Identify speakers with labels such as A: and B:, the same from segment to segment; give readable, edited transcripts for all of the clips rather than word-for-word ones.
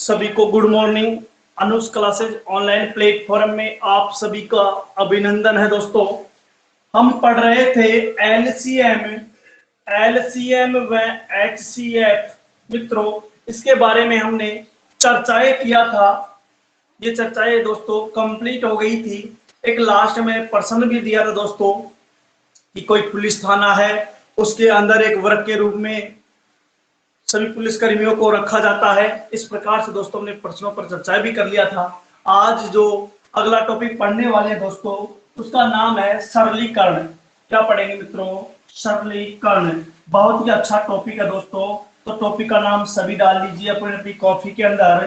A: सभी को good morning. अनुज classes online platform में आप सभी का अभिनंदन है। दोस्तों, हम पढ़ रहे थे एलसीएम व एचसीएफ। मित्रों, इसके बारे में हमने चर्चाएं किया था। ये चर्चाएं दोस्तों कंप्लीट हो गई थी। एक लास्ट में प्रश्न भी दिया था दोस्तों कि कोई पुलिस थाना है, उसके अंदर एक वर्ग के रूप में सभी पुलिसकर्मियों को रखा जाता है। इस प्रकार से दोस्तों हमने प्रश्नों पर चर्चा भी कर लिया था। आज जो अगला टॉपिक पढ़ने वाले हैं दोस्तों, उसका नाम है सरलीकरण। क्या पढ़ेंगे मित्रों? सरलीकरण। बहुत ही अच्छा टॉपिक है दोस्तों। तो टॉपिक का नाम सभी डाल लीजिए अपनी अपनी कॉपी के अंदर।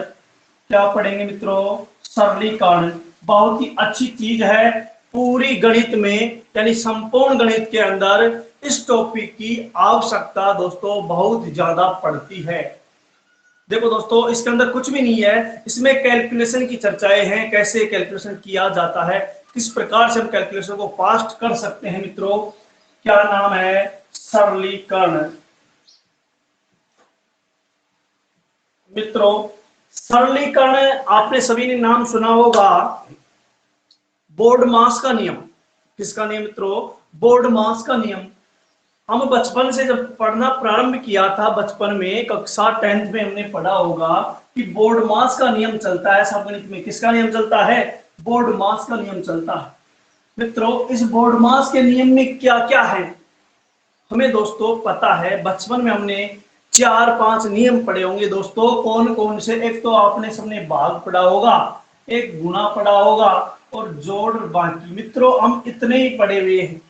A: क्या पढ़ेंगे मित्रों? सरलीकरण। बहुत ही अच्छी चीज है। पूरी गणित में यानी संपूर्ण गणित के अंदर इस टॉपिक की आवश्यकता दोस्तों बहुत ज्यादा पड़ती है। देखो दोस्तों, इसके अंदर कुछ भी नहीं है। इसमें कैलकुलेशन की चर्चाएं हैं, कैसे कैलकुलेशन किया जाता है, किस प्रकार से हम कैलकुलेशन को फास्ट कर सकते हैं। मित्रों, क्या नाम है? सरलीकरण। मित्रों, सरलीकरण आपने सभी ने नाम सुना होगा, बोर्डमास का नियम। किसका नियम मित्रों? बोर्डमास का नियम। हम बचपन से जब पढ़ना प्रारंभ किया था, बचपन में कक्षा 10th में हमने पढ़ा होगा कि बोर्डमास का नियम चलता है। गणित में किसका नियम चलता है? बोर्डमास का नियम चलता है। मित्रों, इस बोर्डमास के नियम में क्या क्या है हमें दोस्तों पता है। बचपन में हमने 4-5 नियम पढ़े होंगे दोस्तों। कौन कौन से? एक तो आपने सबने भाग पढ़ा होगा, एक गुणा पढ़ा होगा और जोड़ बाकी। मित्रों, हम इतने ही पढ़े हुए हैं,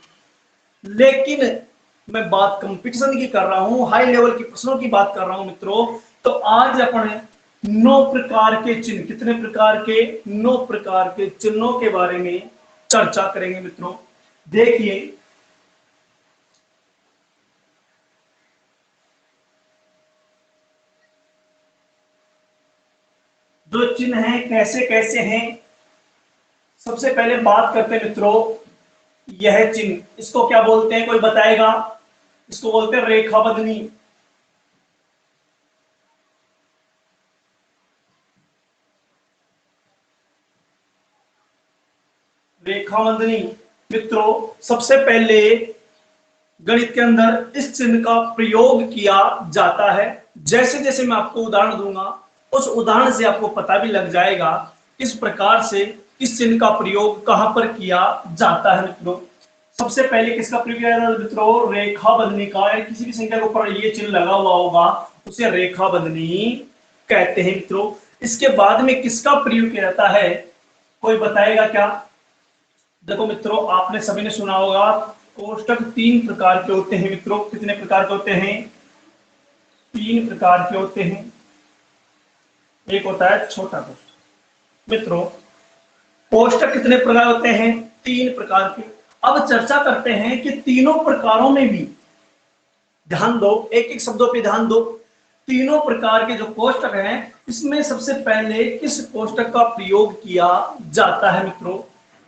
A: लेकिन मैं बात कंपटीशन की कर रहा हूं, हाई लेवल की प्रश्नों की बात कर रहा हूं मित्रों। तो आज अपन 9 प्रकार के चिन्ह, कितने प्रकार के? 9 प्रकार के चिन्हों के बारे में चर्चा करेंगे मित्रों। देखिए, जो चिन्ह हैं कैसे कैसे हैं, सबसे पहले बात करते हैं मित्रों। यह चिन्ह, इसको क्या बोलते हैं? कोई बताएगा? इसको बोलते हैं रेखाबंधनी। रेखाबंधनी। मित्रों, सबसे पहले गणित के अंदर इस चिन्ह का प्रयोग किया जाता है। जैसे जैसे मैं आपको उदाहरण दूंगा, उस उदाहरण से आपको पता भी लग जाएगा किस प्रकार से इस चिन्ह का प्रयोग कहां पर किया जाता है। मित्रों, सबसे पहले किसका प्रयोग किया जाता है मित्रों? रेखाबंधनी का। किसी भी संख्या के ऊपर ये चिन्ह लगा हुआ होगा उसे रेखाबंधनी कहते हैं मित्रों। इसके बाद में किसका प्रयोग किया जाता है? कोई बताएगा क्या? देखो मित्रों, आपने सभी ने सुना होगा कोष्टक 3 प्रकार के होते हैं। मित्रों, कितने प्रकार के होते हैं? 3 प्रकार के होते हैं। एक होता है छोटा कोष्टक। मित्रों, कोष्टक कितने प्रकार होते हैं? 3 प्रकार के। अब चर्चा करते हैं कि तीनों प्रकारों में भी, ध्यान दो, एक एक शब्दों पे ध्यान दो। तीनों प्रकार के जो कोष्टक हैं, इसमें सबसे पहले किस कोष्टक का प्रयोग किया जाता है मित्रों?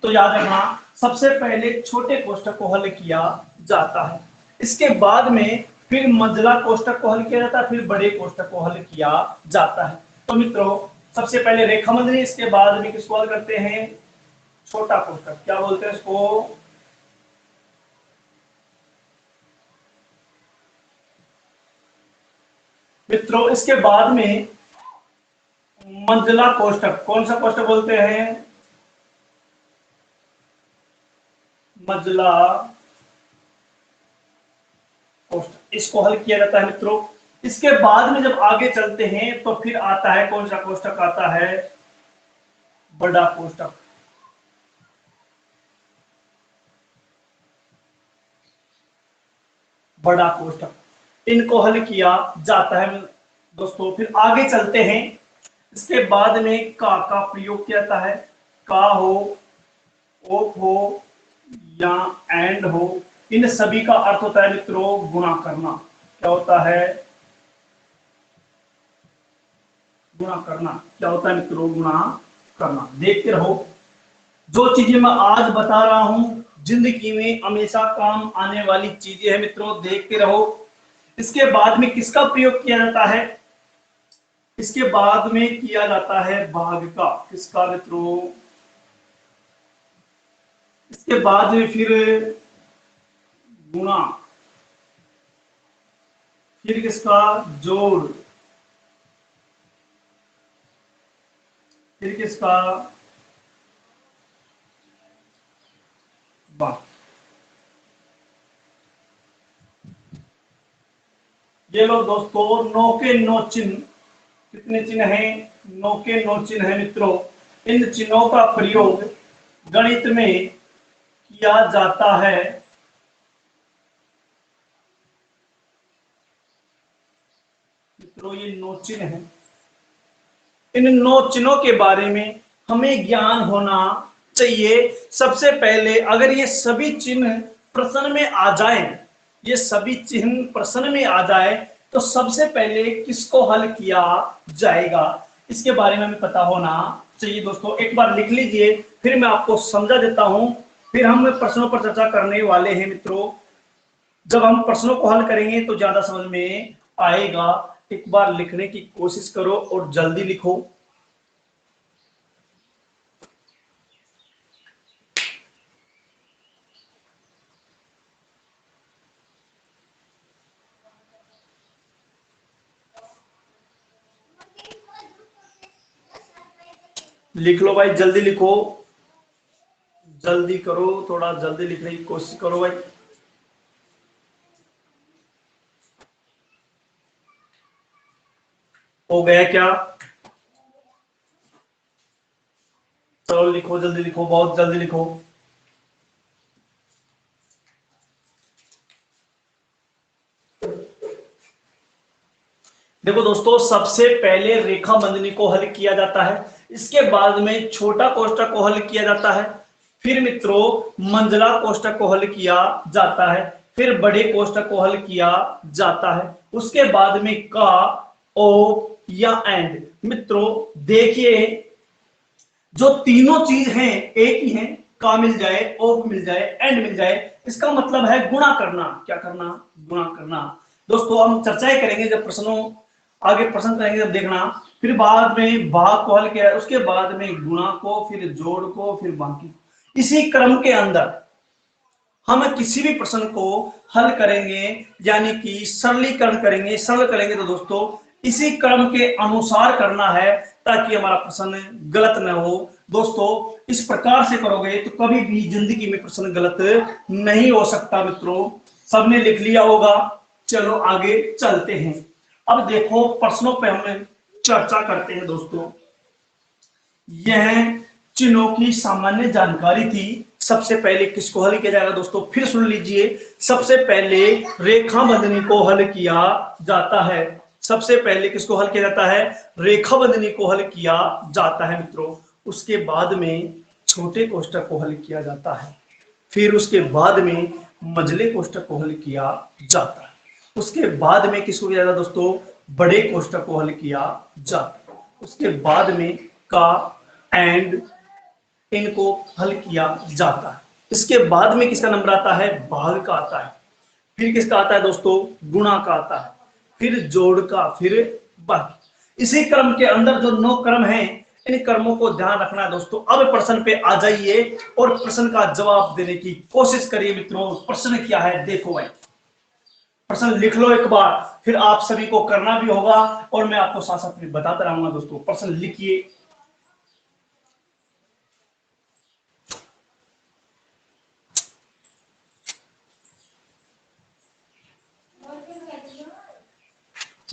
A: तो याद रखना, सबसे पहले छोटे कोष्टक को हल किया जाता है। इसके बाद में फिर मझला कोष्टक को हल किया जाता है, फिर बड़े कोष्टक को हल किया जाता है। तो मित्रों, सबसे पहले रेखाबंधनी, इसके बाद में किसको हल करते हैं? छोटा कोष्टक। क्या बोलते हैं इसको? मित्रों, इसके बाद में मंझला कोष्टक। कौन सा कोष्टक बोलते हैं? मंझला कोष्टक, इसको हल किया जाता है मित्रों। इसके बाद में जब आगे चलते हैं तो फिर आता है, कौन सा कोष्टक आता है? बड़ा कोष्टक। बड़ा कोष्टक, इनको हल किया जाता है दोस्तों। फिर आगे चलते हैं, इसके बाद में का प्रयोग किया जाता है। का हो, ओफ हो या एंड हो, इन सभी का अर्थ होता है मित्रों गुणा करना। क्या होता है? गुणा करना। क्या होता है मित्रों? गुणा करना। देखते रहो, जो चीजें मैं आज बता रहा हूं जिंदगी में हमेशा काम आने वाली चीजें हैं मित्रों, देखते रहो। इसके बाद में किसका प्रयोग किया जाता है? इसके बाद में किया जाता है भाग का, किसका मित्रों, इसके बाद में फिर गुणा, फिर किसका जोड़, फिर किसका भाग। ये लो दोस्तों 9 के 9 चिन्ह, कितने चिन्ह हैं, 9 के 9 चिन्ह है मित्रों। इन चिन्हों का प्रयोग गणित में किया जाता है। मित्रों ये 9 चिन्ह हैं, इन 9 चिन्हों के बारे में हमें ज्ञान होना चाहिए। सबसे पहले अगर ये सभी चिन्ह प्रश्न में आ जाए, ये सभी चिन्ह प्रश्न में आ जाए तो सबसे पहले किसको हल किया जाएगा, इसके बारे में हमें पता होना चाहिए। दोस्तों एक बार लिख लीजिए, फिर मैं आपको समझा देता हूं, फिर हम प्रश्नों पर चर्चा करने वाले हैं मित्रों। जब हम प्रश्नों को हल करेंगे तो ज्यादा समझ में आएगा। एक बार लिखने की कोशिश करो और जल्दी लिखो। लिख लो भाई, जल्दी लिखो, जल्दी करो, थोड़ा जल्दी लिखने की कोशिश करो भाई। हो गया क्या? चलो लिखो, जल्दी लिखो, बहुत जल्दी लिखो। देखो दोस्तों, सबसे पहले रेखा बंधनी को हल किया जाता है, इसके बाद में छोटा कोष्ठक को हल किया जाता है, फिर मित्रों मंझला कोष्ठक को हल किया जाता है, फिर बड़े कोष्ठक को हल किया जाता है, उसके बाद में का, ओ या एंड। मित्रों देखिए, जो तीनों चीज हैं एक ही हैं, का मिल जाए, ओ मिल जाए, एंड मिल जाए, इसका मतलब है गुणा करना। क्या करना? गुणा करना। दोस्तों हम चर्चाएं करेंगे जब प्रश्नों, आगे प्रश्न करेंगे जब देखना। फिर बाद में भाग को हल किया, उसके बाद में गुणा को, फिर जोड़ को, फिर बाकी। इसी क्रम के अंदर हम किसी भी प्रश्न को हल करेंगे, यानी कि सरलीकरण करेंगे, सरल करेंगे, तो दोस्तों इसी क्रम के अनुसार करना है ताकि हमारा प्रश्न गलत न हो। दोस्तों इस प्रकार से करोगे तो कभी भी जिंदगी में प्रश्न गलत नहीं हो सकता। मित्रों सबने लिख लिया होगा, चलो आगे चलते हैं। अब देखो प्रश्नों पे हम चर्चा करते हैं। दोस्तों यह चिन्हों की सामान्य जानकारी थी। सबसे पहले किसको हल किया जाएगा दोस्तों, फिर सुन लीजिए। सबसे पहले रेखा बंधनी को हल किया जाता है। सबसे पहले किसको हल किया जाता है? रेखा बंधनी को हल किया जाता है मित्रों। उसके बाद में छोटे कोष्ठक को हल किया जाता है, फिर उसके बाद में मंझले कोष्ठक को हल किया जाता है, उसके बाद में किसको किया जाता है दोस्तों? बड़े कोष्ठक को हल किया जाता है, उसके बाद में का, एंड, इनको हल किया जाता है। इसके बाद में किसका नंबर आता है? भाग का आता है। फिर किसका आता है दोस्तों? गुणा का आता है, फिर जोड़ का, फिर बाकी। इसी क्रम के अंदर जो 9 क्रम हैं, इन क्रमों को ध्यान रखना है दोस्तों। अब प्रश्न पे आ जाइए और प्रश्न का जवाब देने की कोशिश करिए। मित्रों प्रश्न क्या है देखो भाई, प्रश्न लिख लो एक बार, फिर आप सभी को करना भी होगा और मैं आपको साथ साथ में बताता रहूंगा। दोस्तों प्रश्न लिखिए।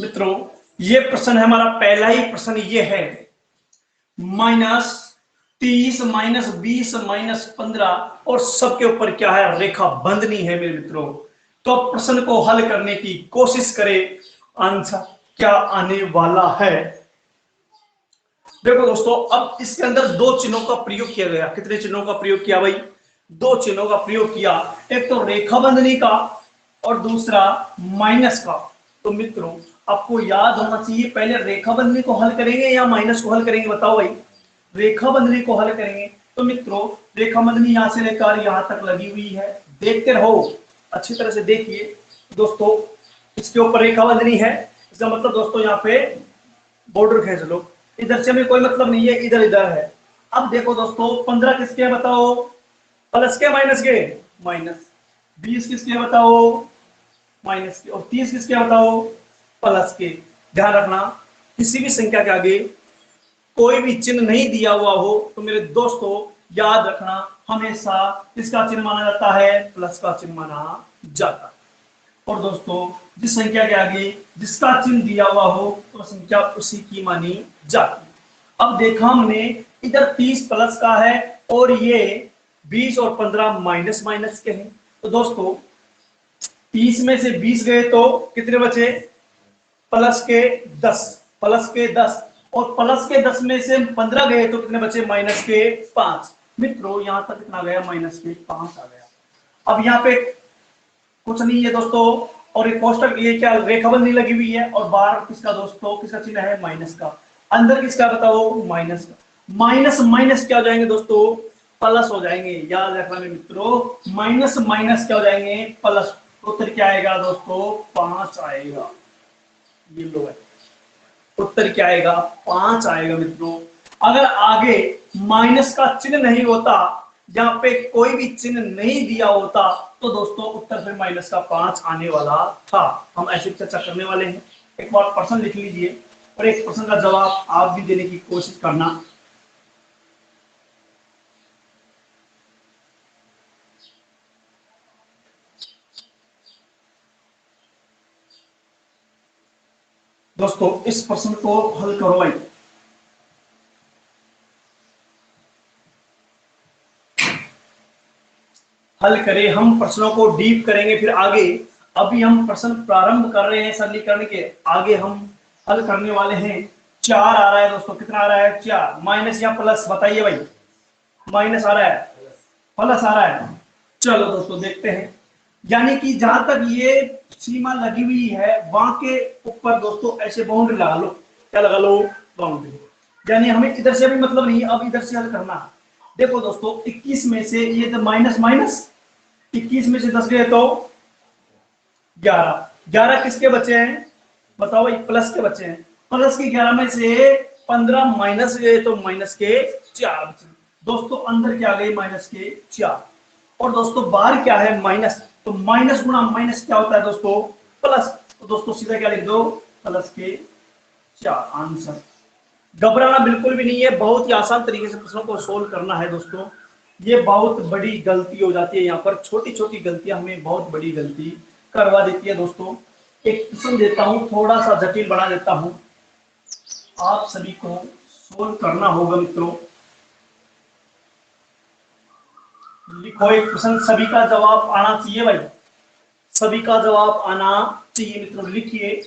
A: मित्रों ये प्रश्न है हमारा, पहला ही प्रश्न ये है, -30 -20 -15 और सबके ऊपर क्या है? रेखा बंधनी है मेरे मित्रों। तो प्रश्न को हल करने की कोशिश करें, आंसर क्या आने वाला है। देखो दोस्तों, अब इसके अंदर 2 चिन्हों का प्रयोग किया गया। कितने चिन्हों का प्रयोग किया भाई? 2 चिन्हों का प्रयोग किया, एक तो रेखा बंधनी का और दूसरा माइनस का। तो मित्रों आपको याद होना चाहिए, पहले रेखा बंधनी को हल करेंगे या माइनस को हल करेंगे? बताओ भाई। रेखा बंधनी को हल करेंगे। तो मित्रों रेखा बंधनी यहां से लेकर यहां तक लगी हुई है, देखते रहो, अच्छी तरह से देखिए। दोस्तों इसके ऊपर रेखा बंधनी है, इसका मतलब दोस्तों यहाँ पे बॉर्डर खींच लो, इधर से हमें कोई मतलब नहीं है, इधर इधर है। अब देखो दोस्तों 15 किसके हैं बताओ, प्लस के माइनस के, माइनस। 20 किसके हैं बताओ, माइनस के। और 30 किसके हैं बताओ, प्लस के। ध्यान रखना किसी भी संख्या के आगे कोई भी चिन्ह नहीं दिया हुआ हो तो मेरे दोस्तों याद रखना हमेशा किसका चिन्ह माना जाता है, प्लस का चिन्ह माना जाता है। और दोस्तों जिस संख्या के आगे जिसका चिन्ह दिया हुआ हो तो संख्या उसी की मानी जाती है। अब देखा हमने इधर 30 प्लस का है और ये 20 और 15 माइनस माइनस के हैं। तो दोस्तों 30 में से 20 गए तो कितने बचे, प्लस के 10, प्लस के 10। और प्लस के 10 में से 15 गए तो कितने बचे, माइनस के 5। मित्रों यहां तक कितना गया, माइनस के 5 आ गया। अब यहाँ पे कुछ नहीं है दोस्तों, और एक कोष्टक, ये क्या रेखाबंदी लगी हुई है, और बाहर किसका दोस्तों, किसका चिन्ह है, माइनस का। अंदर किसका बताओ, माइनस का। माइनस माइनस क्या हो जाएंगे दोस्तों, प्लस हो जाएंगे। याद रखना मित्रों, माइनस माइनस क्या हो जाएंगे, प्लस। उत्तर क्या आएगा दोस्तों, 5 आएगा। ये लो है, उत्तर क्या आएगा, 5 आएगा मित्रों। अगर आगे माइनस का चिन्ह नहीं होता, यहाँ पे कोई भी चिन्ह नहीं दिया होता, तो दोस्तों उत्तर फिर माइनस का 5 आने वाला था। हम ऐसी चर्चा करने वाले हैं। एक बार प्रश्न लिख लीजिए और एक प्रश्न का जवाब आप भी देने की कोशिश करना। दोस्तों इस प्रश्न को हल करो भाई। हल करें, हम प्रश्नों को डीप करेंगे फिर आगे। अभी हम प्रश्न प्रारंभ कर रहे हैं सरलीकरण के, आगे हम हल करने वाले हैं। 4 आ रहा है दोस्तों, कितना आ रहा है, 4। माइनस या प्लस बताइए भाई, माइनस आ रहा है, प्लस आ रहा है। चलो दोस्तों देखते हैं। यानी कि जहां तक ये सीमा लगी हुई है वहां के ऊपर दोस्तों ऐसे बाउंड्री लगा लो। क्या लगा लो, बाउंड्री। यानी हमें इधर से भी मतलब नहीं, अब इधर से हल करना है। देखो दोस्तों 21 में से ये तो माइनस माइनस, 21 में से 10 गए तो 11। 11 किसके बचे हैं बताओ भाई, प्लस के बचे हैं। प्लस के 11 में से 15 माइनस गए तो माइनस के 4 बचे। दोस्तों अंदर क्या गए, माइनस के 4। और दोस्तों बाहर क्या है, माइनस। तो माइनस गुना माइनस क्या होता है दोस्तों, प्लस। तो दोस्तों सीधा क्या लिख दो, प्लस के 4 आंसर। घबराना बिल्कुल भी नहीं है, बहुत ही आसान तरीके से प्रश्नों को सोल्व करना है दोस्तों। ये बहुत बड़ी गलती हो जाती है यहाँ पर, छोटी छोटी गलतियां हमें बहुत बड़ी गलती करवा देती है दोस्तों। एक प्रश्न देता हूँ, थोड़ा सा जटिल बना देता हूँ, आप सभी को सोल्व करना होगा मित्रों। लिखो एक प्रश्न, सभी का जवाब आना चाहिए भाई, सभी का जवाब आना चाहिए मित्रों, लिखिए।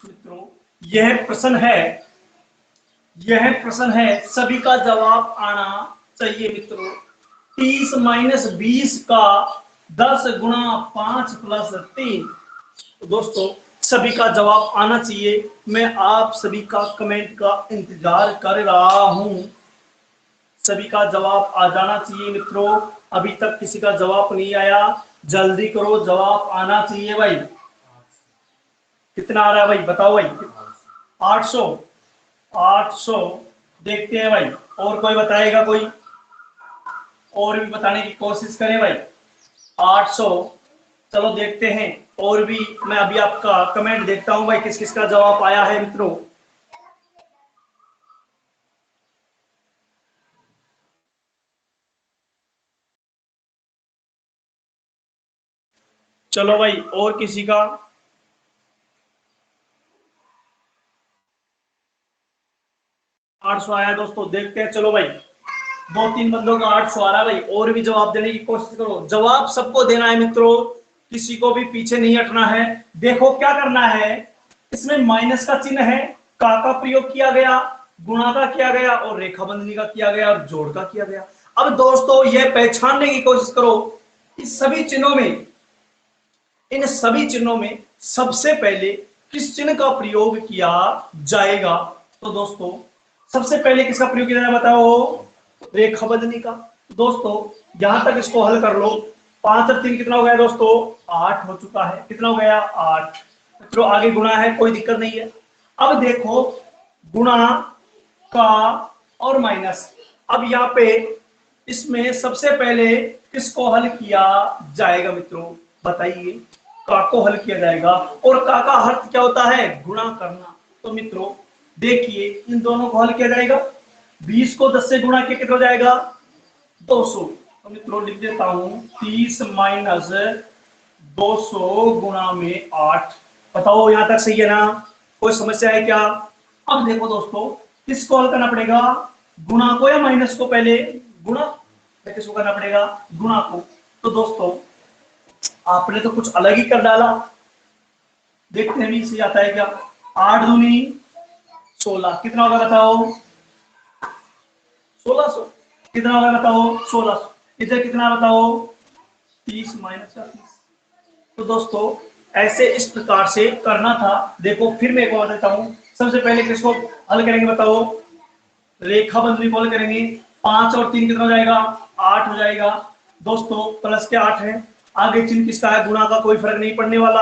A: मित्रों यह प्रश्न है, यह प्रश्न है, सभी का जवाब आना चाहिए मित्रों। 30 माइनस 20 का 10 गुणा 5 प्लस 3। तो दोस्तों सभी का जवाब आना चाहिए। मैं आप सभी का कमेंट का इंतजार कर रहा हूं। सभी का जवाब आ जाना चाहिए मित्रों। अभी तक किसी का जवाब नहीं आया, जल्दी करो, जवाब आना चाहिए भाई। कितना आ रहा है भाई बताओ भाई, 800। 800 देखते हैं भाई, और कोई बताएगा, कोई और भी बताने की कोशिश करें भाई। 800, चलो देखते हैं। और भी मैं अभी आपका कमेंट देखता हूं भाई, किस किस का जवाब आया है मित्रों। चलो भाई और किसी का, 800 आया दोस्तों, देखते हैं। चलो भाई 2-3 बंदों का 800 आ रहा है भाई, और भी जवाब देने की कोशिश करो। जवाब सबको देना है मित्रों, किसी को भी पीछे नहीं हटना है। देखो क्या करना है, इसमें माइनस का चिन्ह है, का प्रयोग किया गया, गुणा का किया गया, और रेखाबंधनी का किया गया, और जोड़ का किया गया। अब दोस्तों यह पहचानने की कोशिश करो इस सभी चिन्हों में इन सभी चिन्हों में सबसे पहले किस चिन्ह का प्रयोग किया जाएगा? तो दोस्तों सबसे पहले किसका प्रयोग किया जाएगा बताओ? रेखा बंधनी का। दोस्तों यहां तक इसको हल कर लो। 5 और 3 कितना हो गया दोस्तों? 8 हो चुका है। कितना हो गया? 8। तो आगे गुणा है, कोई दिक्कत नहीं है। अब देखो गुणा का और माइनस। अब यहाँ पे इसमें सबसे पहले किसको हल किया जाएगा मित्रों? बताइए। का को हल किया जाएगा, और का अर्थ क्या होता है? गुणा करना। तो मित्रों देखिए इन दोनों को हल किया जाएगा। 20 को 10 से गुणा किया कितना हो जाएगा? 200। तो मित्रों लिख देता हूं 30 माइनस 200 गुणा में 8। बताओ यहां तक सही है ना? कोई समस्या है क्या? अब देखो दोस्तों किसको हल करना पड़ेगा? गुणा को या माइनस को? पहले गुणा। किसको करना पड़ेगा? गुणा को। तो दोस्तों आपने तो कुछ अलग ही कर डाला। देखते हैं भी सही आता है क्या? 8 दूनी 16। कितना होगा बताओ? 1600। कितना होगा बताओ? 1600। इधर कितना बताओ? 30 माइनस 30। तो दोस्तों ऐसे इस प्रकार से करना था। देखो फिर मैं एक बार देता हूं। सबसे पहले किसको हल करेंगे बताओ? रेखा बंधनी को हल करेंगे। 5 और 3 कितना हो जाएगा? 8 हो जाएगा। दोस्तों प्लस के 8 है। आगे चिन्ह किसका है? गुणा का, कोई फर्क नहीं पड़ने वाला।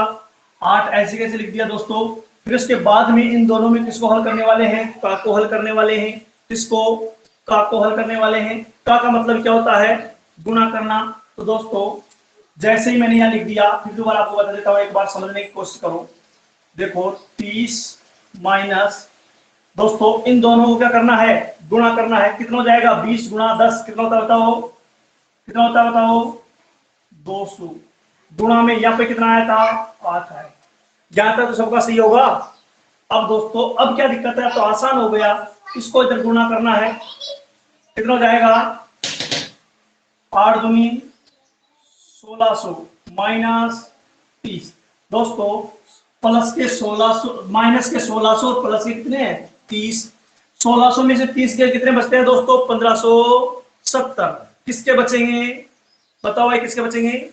A: 8 ऐसे कैसे लिख दिया दोस्तों। फिर उसके बाद में इन दोनों में किसको हल करने वाले हैं? का को हल करने वाले हैं। किसको? का को हल करने वाले हैं। का मतलब क्या होता है? गुणा करना। तो दोस्तों जैसे ही मैंने यहां लिख दिया, फिर दोबारा आपको बता देता हूं, एक बार समझने की कोशिश करो। देखो 30 माइनस, दोस्तों इन दोनों को क्या करना है? गुणा करना है। कितना हो जाएगा? 20 गुणा 10 कितना होता है बताओ? कितना होता है बताओ? 200। गुणा में यहाँ पे कितना आया था? 8 है। यहां तक तो सबका सही होगा। अब दोस्तों अब क्या दिक्कत है? तो आसान हो गया। इसको इधर गुणा करना है। कितना हो जाएगा? 8 दूनी 1600 माइनस 30। दोस्तों प्लस के 1600 माइनस के 1600 और प्लस के कितने हैं? 30। 1600 में से 30 के कितने बचते हैं दोस्तों? 1570। किसके बचेंगे बताओ भाई? किसके बचेंगे?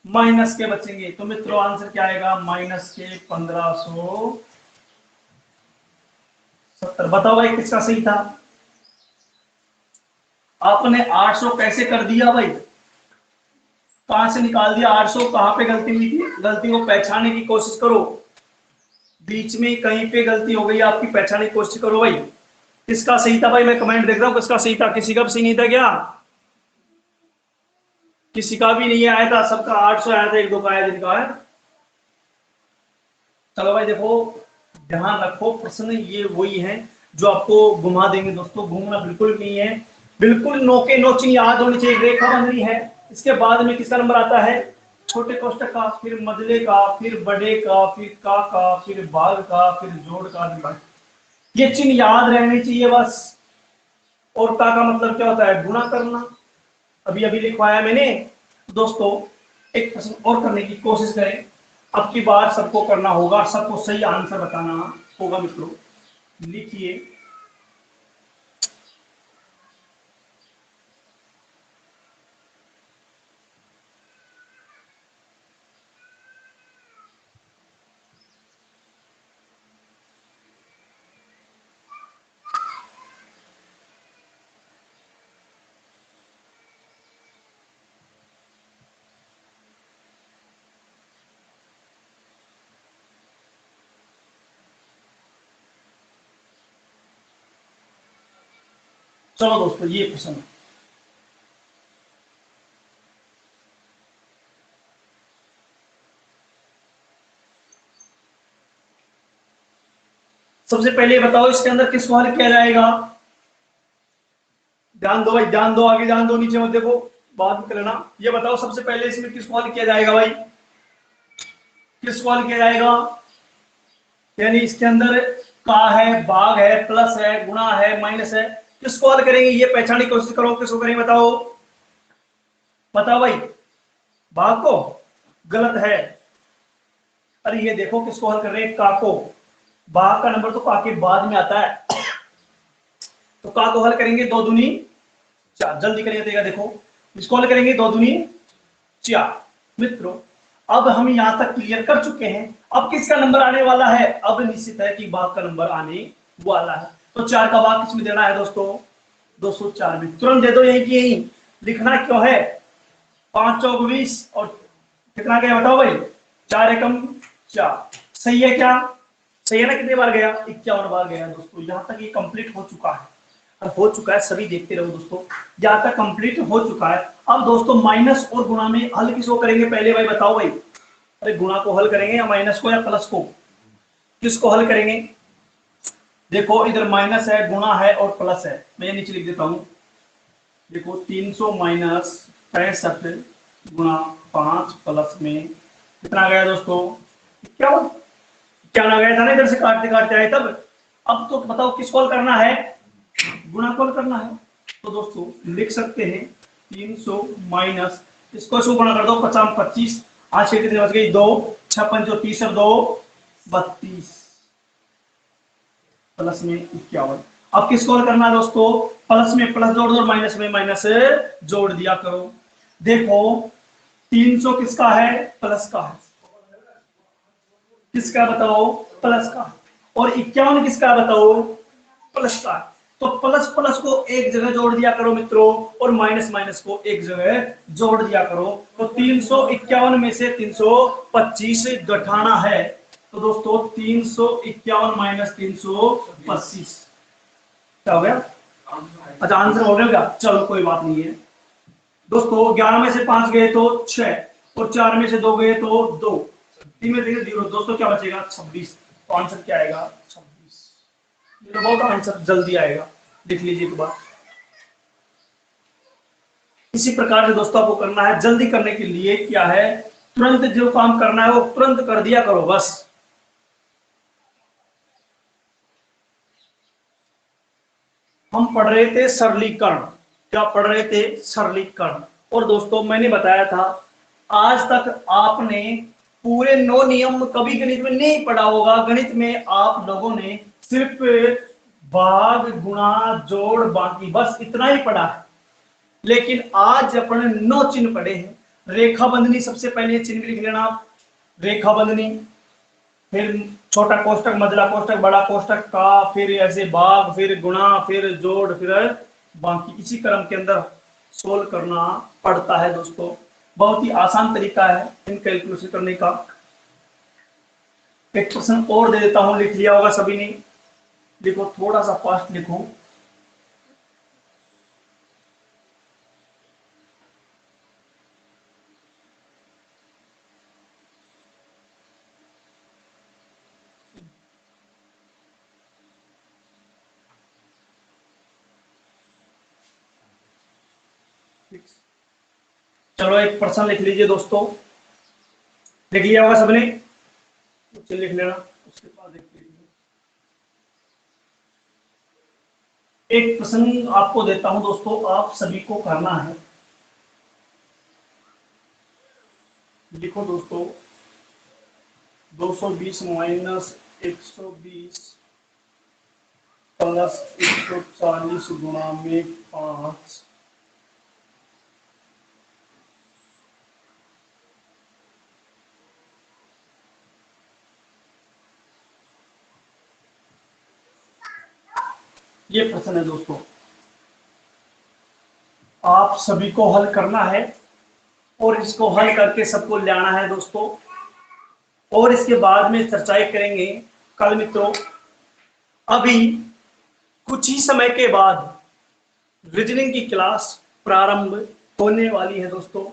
A: माइनस के बचेंगे। तो मित्रों आंसर क्या आएगा? माइनस के 1570। बताओ भाई किसका सही था? आपने 800 कैसे कर दिया भाई? कहां से निकाल दिया 800? कहां पे गलती हुई थी? गलती को पहचानने की कोशिश करो। बीच में कहीं पे गलती हो गई आपकी, पहचानने की कोशिश करो भाई। किसका सही था भाई? मैं कमेंट देख रहा हूं किसका सही था। किसी का भी सही नहीं था क्या? किसी का भी नहीं आया था? सबका 800 आया था, एक दो का आया जिनका है। चलो भाई देखो ध्यान रखो, प्रश्न ये वही है जो आपको घुमा देंगे दोस्तों। घूमना बिल्कुल नहीं है। बिल्कुल नोके नोच याद होनी चाहिए। रेखा बंधनी है, इसके बाद में किसका नंबर आता है? छोटे कोष्टक का, फिर मजले का, फिर बड़े का, फिर का, फिर भाग का, फिर जोड़ का, विभाग। ये चिन्ह याद रहने चाहिए बस। और का मतलब क्या होता है? गुणा करना। अभी अभी लिखवाया मैंने। दोस्तों एक प्रश्न और करने की कोशिश करें। अब की बार सबको करना होगा, सबको सही आंसर बताना होगा मित्रों। लिखिए। चलो दोस्तों ये प्रश्न, सबसे पहले बताओ इसके अंदर किसको हल किया जाएगा? ध्यान दो भाई, ध्यान दो, आगे ध्यान दो, नीचे मत देखो, बाद में करना। ये बताओ सबसे पहले इसमें किसको हल किया जाएगा भाई? किसको हल किया जाएगा? यानी इसके अंदर का है, भाग है, प्लस है, गुणा है, माइनस है। किसको हल करेंगे ये पहचानने की कोशिश करो। किसको करेंगे बताओ? बताओ भाई। भाग को? गलत है। अरे ये देखो किसको हल कर रहे हैं? का को। भाग का नंबर तो का के बाद में आता है। तो का को हल करेंगे 2 दूनी 4। जल्दी करिएगा देखो। इसको हल करेंगे 2 दूनी 4। मित्रों अब हम यहाँ तक क्लियर कर चुके हैं। अब किसका नंबर आने वाला है? अब निश्चित है कि भाग का नंबर आने वाला है। तो 4 का भाग किसमें देना है दोस्तों? 204 में। तुरंत दे दो यही की यही। लिखना क्यों है? 5 चौक 20 और कितना गया बताओ भाई? 4 एकम 4। सही है क्या? सही है ना? कितने बार गया? 51 बार गया दोस्तों। यहाँ तक ये कंप्लीट हो चुका है। हो चुका है, सभी देखते रहो दोस्तों। यहाँ तक कंप्लीट हो चुका है। अब दोस्तों माइनस और गुणा में हल किसको करेंगे पहले भाई बताओ भाई? अरे गुणा को हल करेंगे या माइनस को या प्लस को? किसको हल करेंगे? देखो इधर माइनस है, गुणा है और प्लस है। मैं ये नीचे लिख देता हूं। देखो 300 माइनस 65 गुणा 5 प्लस में कितना गया दोस्तों? क्या ना गया था ना? इधर से काटते काटते आए तब। अब तो बताओ किसको हल करना है? गुणा को हल करना है। तो दोस्तों लिख सकते हैं 300 माइनस, इसको इसको गुणा कर दो, 50 25, 8 से कितने बच गई? 2, 6 5 30 और 2 32 प्लस में 51। अब किसको हल करना है दोस्तों? प्लस में प्लस जोड़ दो, माइनस में माइनस जोड़ दिया करो। देखो 300 किसका है? प्लस का है। किसका बताओ? प्लस का। और 51 किसका बताओ? प्लस का। तो प्लस प्लस को एक जगह जोड़ दिया करो मित्रों, और माइनस माइनस को एक जगह जोड़ दिया करो। तो 351 में से 325 घटाना है। तो दोस्तों 351 माइनस 325 क्या हो गया? अच्छा आंसर हो गया? चलो कोई बात नहीं है दोस्तों। 11 में से 5 गए तो 6, और 4 में से 2 गए तो 2, 3 में से 0 दोस्तों, क्या बचेगा? 26। तो आंसर क्या आएगा? 26। ये तो बहुत आंसर जल्दी आएगा, देख लीजिए एक बार। इसी प्रकार से दोस्तों आपको करना है। जल्दी करने के लिए क्या है? तुरंत जो काम करना है वो तुरंत कर दिया करो बस। हम पढ़ रहे थे सरलीकरण। क्या पढ़ रहे थे? सरलीकरण। और दोस्तों मैंने बताया था आज तक आपने पूरे 9 नियम कभी गणित में नहीं पढ़ा होगा। गणित में आप लोगों ने सिर्फ भाग गुणा जोड़ बाकी बस इतना ही पढ़ा है। लेकिन आज अपने 9 चिन्ह पढ़े हैं। रेखा बंधनी सबसे पहले चिन्ह लिख लेना आप। रेखा बंधनी, फिर छोटा कोष्टक, मझला कोष्टक, बड़ा कोष्टक का, फिर ऐसे भाग, फिर गुणा, फिर जोड़, फिर बाकी। इसी क्रम के अंदर सोल्व करना पड़ता है दोस्तों। बहुत ही आसान तरीका है इन कैलकुलेशन करने का। एक प्रश्न और दे देता हूं, लिख लिया होगा सभी ने। देखो थोड़ा सा फास्ट लिखो। चलो एक प्रश्न लिख लीजिए दोस्तों। लिख लिया होगा सबने? उससे लिख लेना, उसके बाद देख लीजिए। एक प्रश्न आपको देता हूं दोस्तों, आप सभी को करना है। लिखो दोस्तों 220 माइनस 120 प्लस 140 गुणा में 5 ये प्रश्न है दोस्तों। आप सभी को हल करना है और इसको हल करके सबको लाना है दोस्तों। और इसके बाद में चर्चाएं करेंगे कल मित्रों। अभी कुछ ही समय के बाद रीजनिंग की क्लास प्रारंभ होने वाली है दोस्तों।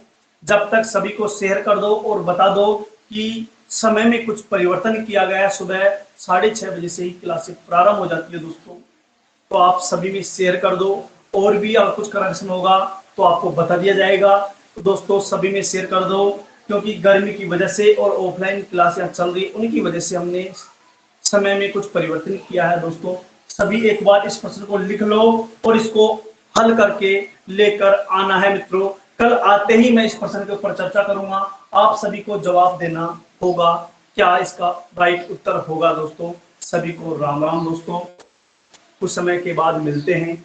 A: जब तक सभी को शेयर कर दो और बता दो कि समय में कुछ परिवर्तन किया गया। सुबह 6:30 बजे से ही क्लासेस प्रारंभ हो जाती है दोस्तों। तो आप सभी में शेयर कर दो। और भी अगर कुछ करेक्शन होगा तो आपको बता दिया जाएगा। तो दोस्तों सभी में शेयर कर दो, क्योंकि गर्मी की वजह से और ऑफलाइन क्लासें चल रही उनकी वजह से हमने समय में कुछ परिवर्तन किया है दोस्तों। सभी एक बार इस प्रश्न को लिख लो और इसको हल करके लेकर आना है मित्रों। कल आते ही मैं इस प्रश्न के ऊपर चर्चा करूंगा। आप सभी को जवाब देना होगा क्या इसका राइट उत्तर होगा दोस्तों। सभी को राम राम दोस्तों। कुछ समय के बाद मिलते हैं।